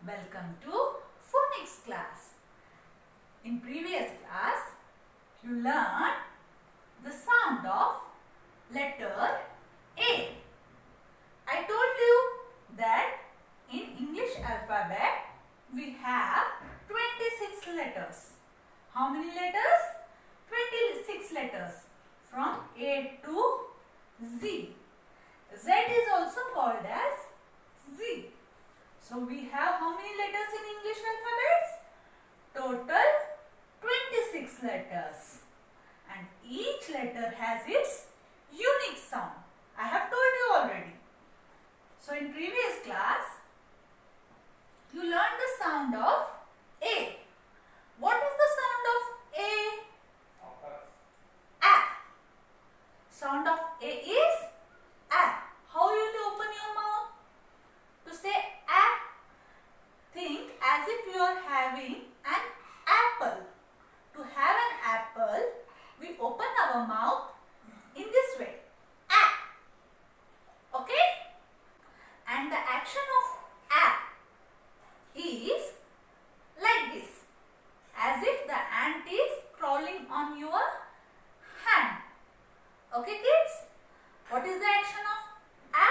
Welcome to Phonics class. In previous class, you learned the sound of letter A. I told you that in English alphabet, we have 26 letters. How many letters? 26 letters from A to Z. Z is also called as Z. So we have how many letters in English alphabets? Total 26 letters. And each letter has its unique sound. I have told you already. So in previous class, you learned the sound of A. What is the sound of A? A. Sound of A is A. How will you open your mouth? To say A, think as if you are having an apple. To have an apple, we open our mouth in this way. A. Okay? And the action of A is like this. As if the ant is crawling on your hand. Okay kids? What is the action of A?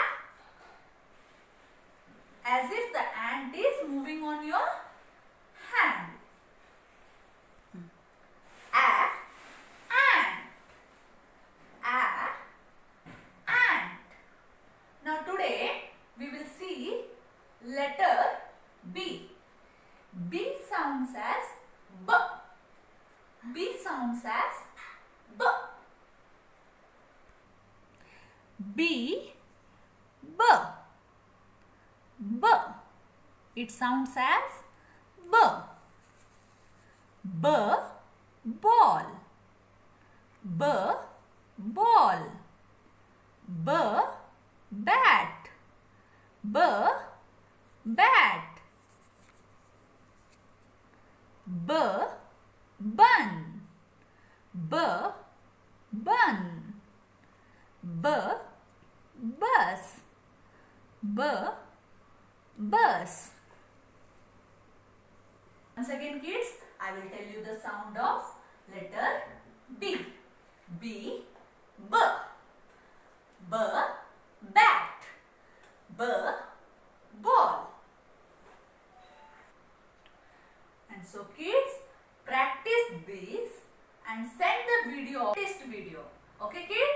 As if the ant is moving on your hand. A, ant. A, ant. Now today we will see letter B. B sounds as B. B sounds as B. B, B. B. It sounds as B. B, ball. B, ball. B, bat. B, bat. B, bun. B, bun. B, bus. B, bus. Once again kids, I will tell you the sound of letter B. B, B. B, bat. B, ball. And so kids, practice this and send the video, test video. Okay kids?